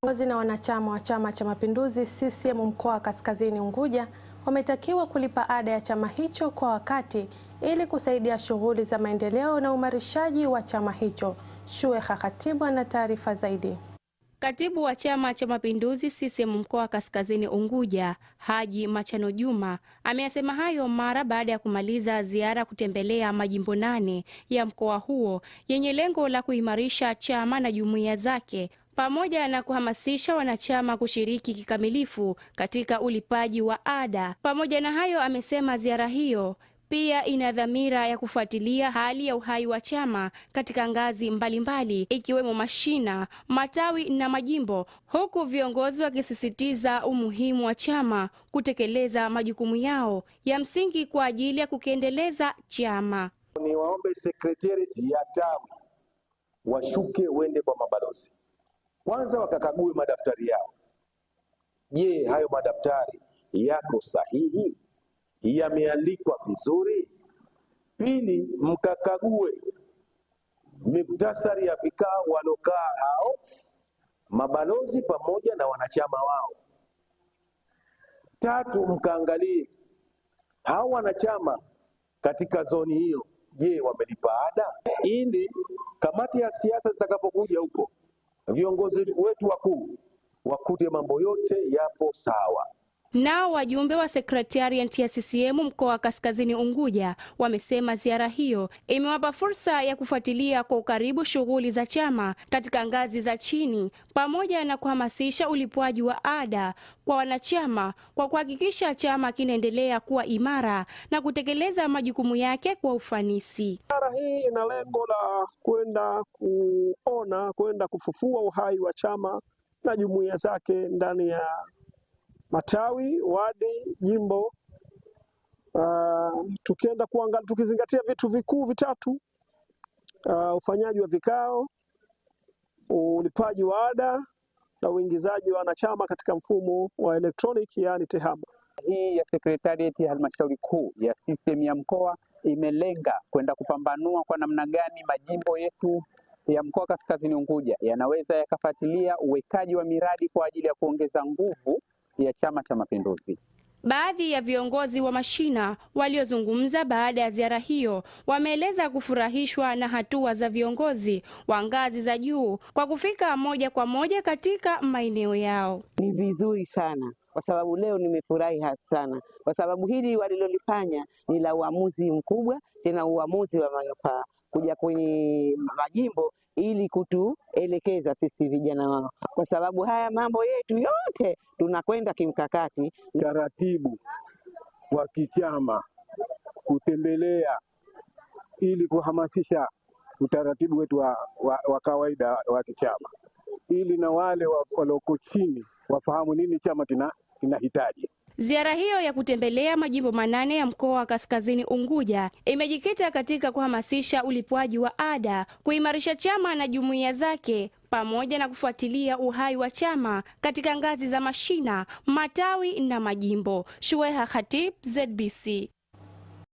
Viongozi na wanachama wa Chama cha Mapinduzi CCM mkoa wa Kaskazini Unguja wametakiwa kulipa ada ya chama hicho kwa wakati ili kusaidia shughuli za maendeleo na uimarishaji wa chama hicho. Shueha Khatibu ana taarifa zaidi. Katibu wa Chama cha Mapinduzi CCM mkoa wa Kaskazini Unguja, Haji Machano Juma, ameyasema hayo mara baada ya kumaliza ziara kutembelea majimbo 8 ya mkoa huo yenye lengo la kuimarisha chama na jumuiya zake pamoja na kuhamasisha wanachama kushiriki kikamilifu katika ulipaji wa ada. Pamoja na hayo, amesema ziara hiyo pia ina dhamira ya kufuatilia hali ya uhai wa chama katika ngazi mbalimbali ikiwemo mashina, matawi na majimbo, huku viongozi wakisisitiza umuhimu wa chama kutekeleza majukumu yao ya msingi kwa ajili ya kukiendeleza chama. Niwaombe secretariat ya tawi washuke wende kwa mabalozi. Kwanza wakakague madaftari yao. Je, hayo madaftari yako sahihi? Yameandikwa vizuri? Pili, mkakague muhtasari ya vikao walokaa hao mabalozi pamoja na wanachama wao. Tatu, mkaangalie hao wanachama katika zoni hiyo, je, wamelipa ada? Ili kamati ya siasa zitakapokuja huko, viongozi wetu wakuu wakute mambo yote yapo sawa. Nao wajumbe wa sekretariat ya CCM mkoa wa Kaskazini Unguja wamesema ziara hiyo imewapa fursa ya kufuatilia kwa ukaribu shughuli za chama katika ngazi za chini pamoja na kuhamasisha ulipwaji wa ada kwa wanachama kwa kuhakikisha chama kinaendelea kuwa imara na kutekeleza majukumu yake kwa ufanisi. Ziara hii ina lengo la kwenda kufufua uhai wa chama na jumuiya zake ndani ya matawi, wadi, jimbo, tukizingatia vitu vikuu vitatu: ufanyaji wa vikao, ulipaji wa ada na uingizaji wa wanachama katika mfumo wa elektroniki, yani TEHAMA. Hii ya sekretarieti ya halmashauri kuu ya CCM ya mkoa imelenga kwenda kupambanua kwa namna gani majimbo yetu ya mkoa wa Kaskazini Unguja yanaweza yakafuatilia uwekaji wa miradi kwa ajili ya kuongeza nguvu ya Chama cha Mapinduzi. Baadhi ya viongozi wa mashina waliozungumza baada ya ziara hiyo wameeleza kufurahishwa na hatua za viongozi wa ngazi za juu kwa kufika moja kwa moja katika maeneo yao. Ni vizuri sana kwa sababu leo nimefurahi sana kwa sababu hili walilolifanya ni la uamuzi mkubwa, tena uamuzi wa manufaa kuja kwenye majimbo ili kutuelekeza sisi vijana wao, kwa sababu haya mambo yetu yote tunakwenda kimkakati. Taratibu wa kichama kutembelea ili kuhamasisha utaratibu wetu wa kawaida wa kichama, ili na wale walioko chini wafahamu nini chama kinahitaji. Ziara hiyo ya kutembelea majimbo 8 ya mkoa wa Kaskazini Unguja imejikita katika kuhamasisha ulipwaji wa ada, kuimarisha chama na jumuiya zake, pamoja na kufuatilia uhai wa chama katika ngazi za mashina, matawi na majimbo. Shueha Khatibu, ZBC.